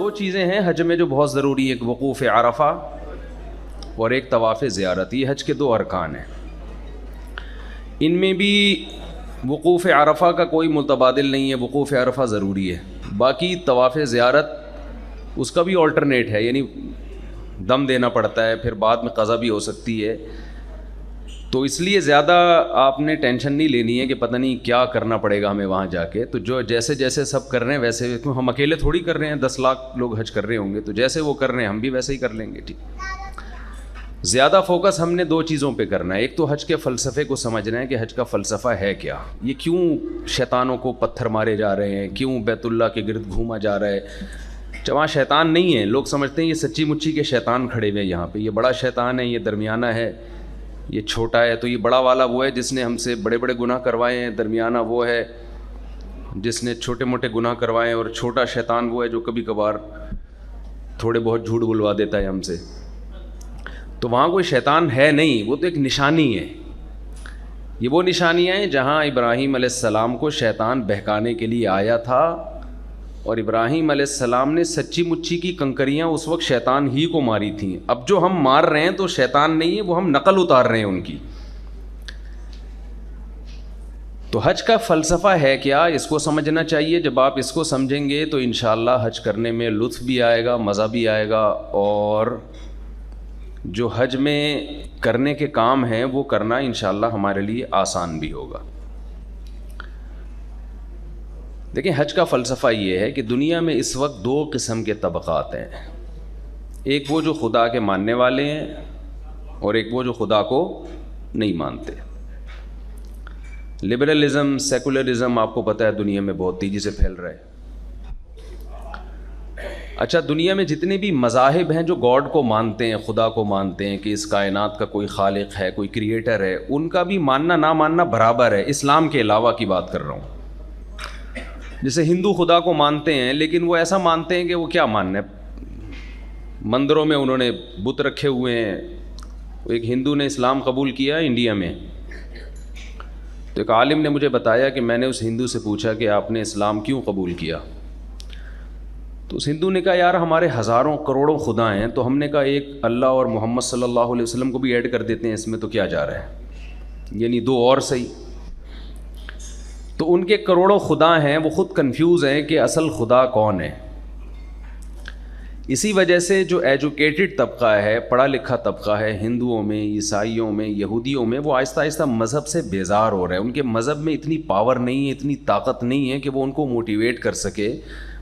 دو چیزیں ہیں حج میں جو بہت ضروری ہے، ایک وقوف عرفہ اور ایک طواف زیارت. یہ حج کے دو ارکان ہیں. ان میں بھی وقوف عرفہ کا کوئی متبادل نہیں ہے، وقوف عرفہ ضروری ہے. باقی طواف زیارت اس کا بھی آلٹرنیٹ ہے، یعنی دم دینا پڑتا ہے، پھر بعد میں قضا بھی ہو سکتی ہے. تو اس لیے زیادہ آپ نے ٹینشن نہیں لینی ہے کہ پتہ نہیں کیا کرنا پڑے گا ہمیں وہاں جا کے. تو جو جیسے جیسے سب کر رہے ہیں ویسے، کیوں ہم اکیلے تھوڑی کر رہے ہیں، 10 لاکھ لوگ حج کر رہے ہوں گے، تو جیسے وہ کر رہے ہیں ہم بھی ویسے ہی کر لیں گے. ٹھیک، زیادہ فوکس ہم نے دو چیزوں پہ کرنا ہے. ایک تو حج کے فلسفے کو سمجھنا ہے کہ حج کا فلسفہ ہے کیا، یہ کیوں شیطانوں کو پتھر مارے جا رہے ہیں، کیوں بیت اللہ کے گرد گھوما جا رہا ہے. وہاں شیطان نہیں ہے، لوگ سمجھتے ہیں یہ سچی مچی کے شیطان کھڑے ہوئے ہیں یہاں پہ، یہ بڑا شیطان ہے، یہ درمیانہ ہے، یہ چھوٹا ہے. تو یہ بڑا والا وہ ہے جس نے ہم سے بڑے بڑے گناہ کروائے ہیں، درمیانہ وہ ہے جس نے چھوٹے موٹے گناہ کروائے ہیں، اور چھوٹا شیطان وہ ہے جو کبھی کبھار تھوڑے بہت جھوٹ بلوا دیتا ہے ہم سے. تو وہاں کوئی شیطان ہے نہیں، وہ تو ایک نشانی ہے. یہ وہ نشانیاں ہیں جہاں ابراہیم علیہ السلام کو شیطان بہکانے کے لیے آیا تھا، اور ابراہیم علیہ السلام نے سچی مچی کی کنکریاں اس وقت شیطان ہی کو ماری تھیں. اب جو ہم مار رہے ہیں تو شیطان نہیں ہے، وہ ہم نقل اتار رہے ہیں ان کی. تو حج کا فلسفہ ہے کیا، اس کو سمجھنا چاہیے. جب آپ اس کو سمجھیں گے تو انشاءاللہ حج کرنے میں لطف بھی آئے گا، مزہ بھی آئے گا، اور جو حج میں کرنے کے کام ہیں وہ کرنا انشاءاللہ ہمارے لیے آسان بھی ہوگا. دیکھیں، حج کا فلسفہ یہ ہے کہ دنیا میں اس وقت دو قسم کے طبقات ہیں. ایک وہ جو خدا کے ماننے والے ہیں، اور ایک وہ جو خدا کو نہیں مانتے. لبرلزم، سیکولرزم آپ کو پتہ ہے دنیا میں بہت تیزی سے پھیل رہا ہے. اچھا، دنیا میں جتنے بھی مذاہب ہیں جو گاڈ کو مانتے ہیں، خدا کو مانتے ہیں کہ اس کائنات کا کوئی خالق ہے، کوئی کریٹر ہے، ان کا بھی ماننا نہ ماننا برابر ہے. اسلام کے علاوہ کی بات کر رہا ہوں. جیسے ہندو خدا کو مانتے ہیں، لیکن وہ ایسا مانتے ہیں کہ وہ کیا ماننا ہے، مندروں میں انہوں نے بت رکھے ہوئے ہیں. ایک ہندو نے اسلام قبول کیا انڈیا میں، تو ایک عالم نے مجھے بتایا کہ میں نے اس ہندو سے پوچھا کہ آپ نے اسلام کیوں قبول کیا. تو اس ہندو نے کہا یار ہمارے ہزاروں کروڑوں خدا ہیں، تو ہم نے کہا ایک اللہ اور محمد صلی اللہ علیہ وسلم کو بھی ایڈ کر دیتے ہیں اس میں، تو کیا جا رہا ہے، یعنی دو اور صحیح. تو ان کے کروڑوں خدا ہیں، وہ خود کنفیوز ہیں کہ اصل خدا کون ہے. اسی وجہ سے جو ایجوکیٹڈ طبقہ ہے، پڑھا لکھا طبقہ ہے، ہندوؤں میں، عیسائیوں میں، یہودیوں میں، وہ آہستہ آہستہ مذہب سے بیزار ہو رہے ہیں. ان کے مذہب میں اتنی پاور نہیں ہے، اتنی طاقت نہیں ہے کہ وہ ان کو موٹیویٹ کر سکے،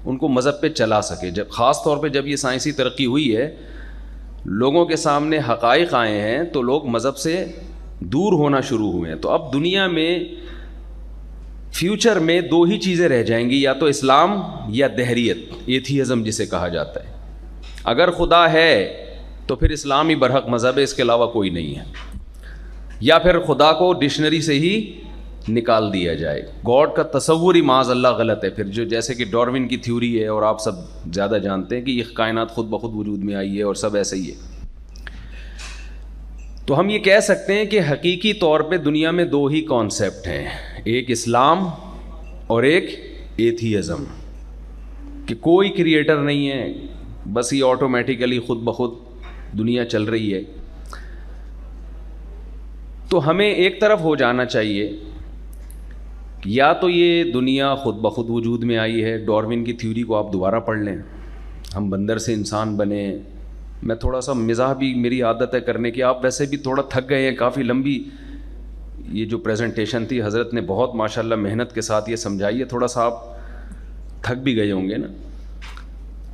ان کو مذہب پہ چلا سکے. جب خاص طور پہ جب یہ سائنسی ترقی ہوئی ہے، لوگوں کے سامنے حقائق آئے ہیں، تو لوگ مذہب سے دور ہونا شروع ہوئے ہیں. تو اب دنیا میں فیوچر میں دو ہی چیزیں رہ جائیں گی، یا تو اسلام یا دہریت، ایتھیزم جسے کہا جاتا ہے. اگر خدا ہے تو پھر اسلام ہی برحق مذہب ہے، اس کے علاوہ کوئی نہیں ہے. یا پھر خدا کو ڈکشنری سے ہی نکال دیا جائے. گاڈ کا تصور ہی معاذ اللہ غلط ہے. پھر جو جیسے کہ ڈاروین کی تھیوری ہے، اور آپ سب زیادہ جانتے ہیں کہ یہ کائنات خود بخود وجود میں آئی ہے اور سب ایسے ہی ہے. تو ہم یہ کہہ سکتے ہیں کہ حقیقی طور پہ دنیا میں دو ہی کانسیپٹ ہیں، ایک اسلام اور ایک ایتھیزم، کہ کوئی کریٹر نہیں ہے، بس یہ آٹومیٹیکلی خود بخود دنیا چل رہی ہے. تو ہمیں ایک طرف ہو جانا چاہیے، یا تو یہ دنیا خود بخود وجود میں آئی ہے. ڈاروین کی تھیوری کو آپ دوبارہ پڑھ لیں، ہم بندر سے انسان بنے. میں تھوڑا سا مزاح بھی میری عادت ہے کرنے کی، آپ ویسے بھی تھوڑا تھک گئے ہیں، کافی لمبی یہ جو پریزنٹیشن تھی، حضرت نے بہت ماشاءاللہ محنت کے ساتھ یہ سمجھائی ہے، تھوڑا سا آپ تھک بھی گئے ہوں گے نا.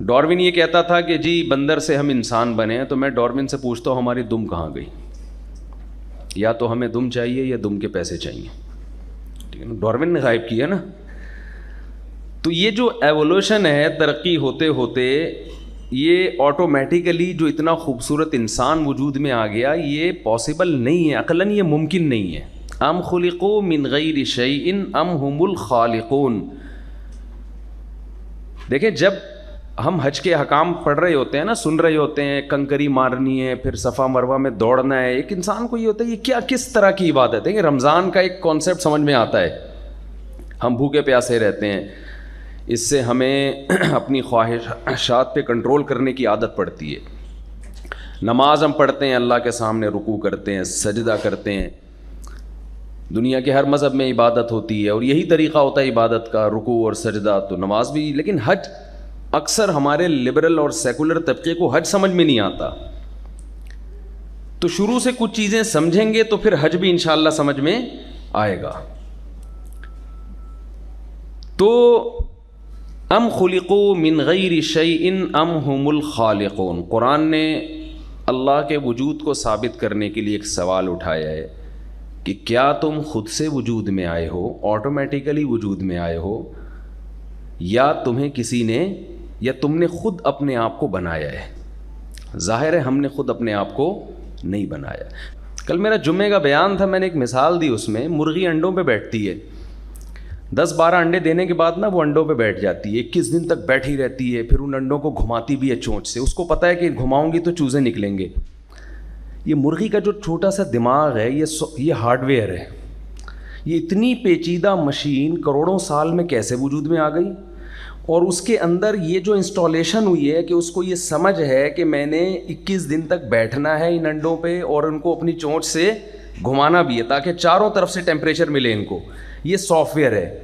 ڈاروین یہ کہتا تھا کہ جی بندر سے ہم انسان بنے ہیں. تو میں ڈاروین سے پوچھتا ہوں ہماری دم کہاں گئی؟ یا تو ہمیں دم چاہیے یا دم کے پیسے چاہیے. ٹھیک ہے نا، ڈاروین نے غائب کیا نا. تو یہ جو ایوولوشن ہے، ترقی ہوتے ہوتے یہ آٹومیٹیکلی جو اتنا خوبصورت انسان وجود میں آ گیا، یہ پاسبل نہیں ہے، عقلاً یہ ممکن نہیں ہے. ام خلقوا من غیر شیء ام هم الخالقون. دیکھیں، جب ہم حج کے احکام پڑھ رہے ہوتے ہیں نا، سن رہے ہوتے ہیں، کنکری مارنی ہے، پھر صفا مروہ میں دوڑنا ہے، ایک انسان کو یہ ہوتا ہے یہ کیا کس طرح کی عبادت ہے. کہ رمضان کا ایک کانسیپٹ سمجھ میں آتا ہے، ہم بھوکے پیاسے رہتے ہیں. اس سے ہمیں اپنی خواہشات پہ کنٹرول کرنے کی عادت پڑتی ہے. نماز ہم پڑھتے ہیں، اللہ کے سامنے رکوع کرتے ہیں، سجدہ کرتے ہیں. دنیا کے ہر مذہب میں عبادت ہوتی ہے اور یہی طریقہ ہوتا ہے عبادت کا، رکوع اور سجدہ، تو نماز بھی. لیکن حج اکثر ہمارے لبرل اور سیکولر طبقے کو حج سمجھ میں نہیں آتا. تو شروع سے کچھ چیزیں سمجھیں گے تو پھر حج بھی انشاءاللہ سمجھ میں آئے گا. تو ام خلقوا من غیر شیء ام هم الخالقون، قرآن نے اللہ کے وجود کو ثابت کرنے کے لیے ایک سوال اٹھایا ہے کہ کیا تم خود سے وجود میں آئے ہو، آٹومیٹیکلی وجود میں آئے ہو، یا تمہیں کسی نے، یا تم نے خود اپنے آپ کو بنایا ہے. ظاہر ہے ہم نے خود اپنے آپ کو نہیں بنایا. کل میرا جمعے کا بیان تھا، میں نے ایک مثال دی اس میں. مرغی انڈوں پہ بیٹھتی ہے، 10-12 انڈے دینے کے بعد نا وہ انڈوں پہ بیٹھ جاتی ہے، 21 دن تک بیٹھی رہتی ہے. پھر ان انڈوں کو گھماتی بھی ہے چونچ سے. اس کو پتہ ہے کہ گھماؤں گی تو چوزے نکلیں گے. یہ مرغی کا جو چھوٹا سا دماغ ہے، یہ ہارڈ ویئر ہے. یہ اتنی پیچیدہ مشین کروڑوں سال میں کیسے وجود میں آ گئی؟ اور اس کے اندر یہ جو انسٹالیشن ہوئی ہے کہ اس کو یہ سمجھ ہے کہ میں نے 21 دن تک بیٹھنا ہے ان انڈوں پہ اور ان کو اپنی چونچ سے گھمانا بھی ہے تاکہ چاروں طرف سے ٹیمپریچر ملے ان کو. یہ سافٹ ویئر ہے.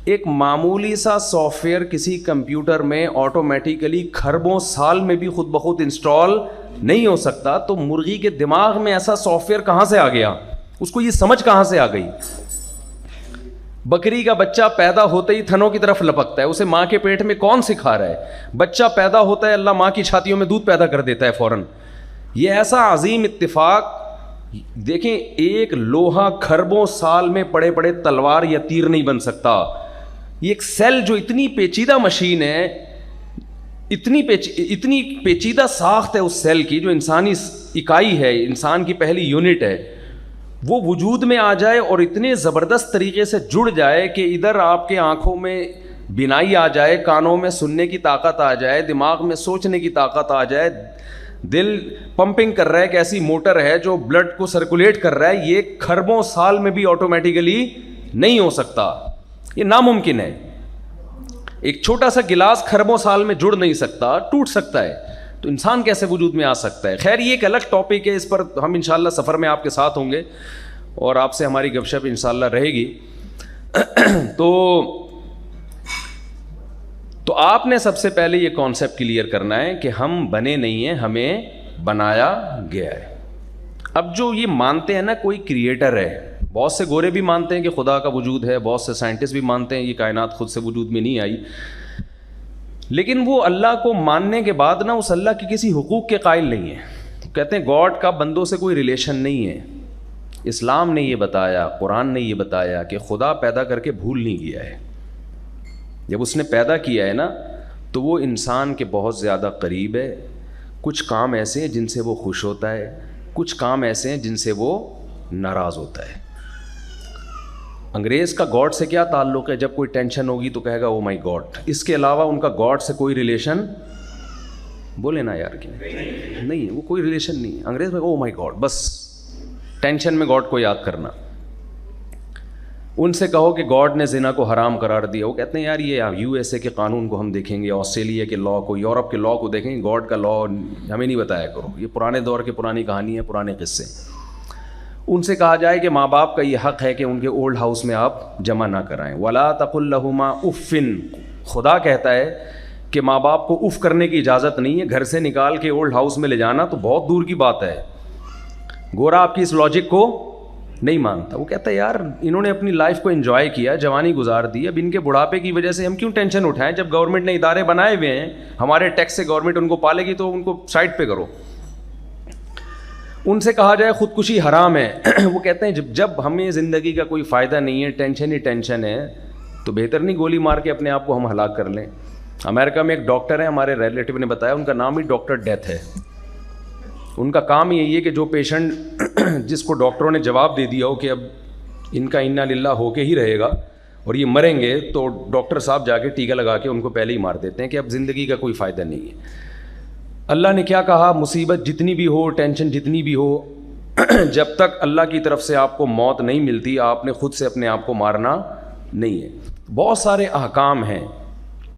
ایک معمولی سا سافٹ ویئر کسی کمپیوٹر میں آٹومیٹیکلی کھربوں سال میں بھی خود بخود انسٹال نہیں ہو سکتا. تو مرغی کے دماغ میں ایسا سافٹ ویئر کہاں سے آ گیا؟ اس کو یہ سمجھ کہاں سے آ گئی؟ بکری کا بچہ پیدا ہوتے ہی تھنوں کی طرف لپکتا ہے. اسے ماں کے پیٹ میں کون سکھا رہا ہے؟ بچہ پیدا ہوتا ہے، اللہ ماں کی چھاتیوں میں دودھ پیدا کر دیتا ہے فوراً. یہ ایسا عظیم اتفاق. دیکھیں، ایک لوہا کھربوں سال میں پڑے پڑے تلوار یا تیر نہیں بن سکتا. یہ ایک سیل جو اتنی پیچیدہ مشین ہے، اتنی پیچیدہ ساخت ہے اس سیل کی، جو انسانی اکائی ہے، انسان کی پہلی یونٹ ہے، وہ وجود میں آ جائے اور اتنے زبردست طریقے سے جڑ جائے کہ ادھر آپ کے آنکھوں میں بینائی آ جائے، کانوں میں سننے کی طاقت آ جائے، دماغ میں سوچنے کی طاقت آ جائے، دل پمپنگ کر رہا ہے کہ ایسی موٹر ہے جو بلڈ کو سرکولیٹ کر رہا ہے. یہ کھربوں سال میں بھی آٹومیٹیکلی نہیں ہو سکتا. یہ ناممکن ہے. ایک چھوٹا سا گلاس کھربوں سال میں جڑ نہیں سکتا، ٹوٹ سکتا ہے. تو انسان کیسے وجود میں آ سکتا ہے؟ خیر، یہ ایک الگ ٹاپک ہے، اس پر ہم انشاءاللہ سفر میں آپ کے ساتھ ہوں گے اور آپ سے ہماری گپ شپ انشاءاللہ رہے گی. تو آپ نے سب سے پہلے یہ کانسیپٹ کلیئر کرنا ہے کہ ہم بنے نہیں ہیں، ہمیں بنایا گیا ہے. اب جو یہ مانتے ہیں نا کوئی کریٹر ہے، بہت سے گورے بھی مانتے ہیں کہ خدا کا وجود ہے، بہت سے سائنٹسٹ بھی مانتے ہیں یہ کائنات خود سے وجود میں نہیں آئی، لیکن وہ اللہ کو ماننے کے بعد نا اس اللہ کے کسی حقوق کے قائل نہیں ہیں. کہتے ہیں گاڈ کا بندوں سے کوئی ریلیشن نہیں ہے. اسلام نے یہ بتایا، قرآن نے یہ بتایا کہ خدا پیدا کر کے بھول نہیں گیا ہے. جب اس نے پیدا کیا ہے نا تو وہ انسان کے بہت زیادہ قریب ہے. کچھ کام ایسے ہیں جن سے وہ خوش ہوتا ہے، کچھ کام ایسے ہیں جن سے وہ ناراض ہوتا ہے. انگریز کا گاڈ سے کیا تعلق ہے؟ جب کوئی ٹینشن ہوگی تو کہے گا او مائی گاڈ. اس کے علاوہ ان کا گاڈ سے کوئی ریلیشن، بولے نا یار کہ نہیں ہے، وہ کوئی ریلیشن نہیں ہے. انگریز میں او مائی گاڈ، بس ٹینشن میں گاڈ کو یاد کرنا. ان سے کہو کہ گاڈ نے زنا کو حرام قرار دیا، وہ کہتے ہیں یار یہ یو ایس اے کے قانون کو ہم دیکھیں گے، آسٹریلیا کے لاء کو، یورپ کے لاء کو دیکھیں گے، گاڈ کا لاء ہمیں نہیں بتایا کرو. یہ پرانے دور کی پرانی کہانی ہے، پرانے قصے. ان سے کہا جائے کہ ماں باپ کا یہ حق ہے کہ ان کے اولڈ ہاؤس میں آپ جمع نہ کرائیں. وَلَا تَقُلْ لَهُمَا اُفٍّ، خدا کہتا ہے کہ ماں باپ کو اف کرنے کی اجازت نہیں ہے. گھر سے نکال کے اولڈ ہاؤس میں لے جانا تو بہت دور کی بات ہے. گورا آپ کی اس لاجک کو نہیں مانتا. وہ کہتا ہے یار انہوں نے اپنی لائف کو انجوائے کیا، جوانی گزار دی، اب ان کے بڑھاپے کی وجہ سے ہم کیوں ٹینشن اٹھائیں؟ جب گورنمنٹ نے ادارے بنائے ہوئے ہیں، ہمارے ٹیکس سے گورنمنٹ ان کو پالے گی تو ان کو سائڈ پہ کرو. ان سے کہا جائے خودکشی حرام ہے. وہ کہتے ہیں جب ہمیں زندگی کا کوئی فائدہ نہیں ہے، ٹینشن ہی ٹینشن ہے، تو بہتر نہیں گولی مار کے اپنے آپ کو ہم ہلاک کر لیں. امریکہ میں ایک ڈاکٹر ہے، ہمارے ریلیٹیو نے بتایا، ان کا نام ہی ڈاکٹر ڈیتھ ہے. ان کا کام یہی ہے کہ جو پیشنٹ جس کو ڈاکٹروں نے جواب دے دیا ہو کہ اب ان کا انا للہ ہو کے ہی رہے گا اور یہ مریں گے، تو ڈاکٹر صاحب جا کے ٹیکہ لگا کے ان کو پہلے ہی مار دیتے ہیں کہ اب زندگی کا کوئی فائدہ نہیں ہے. اللہ نے کیا کہا؟ مصیبت جتنی بھی ہو، ٹینشن جتنی بھی ہو، جب تک اللہ کی طرف سے آپ کو موت نہیں ملتی، آپ نے خود سے اپنے آپ کو مارنا نہیں ہے. بہت سارے احکام ہیں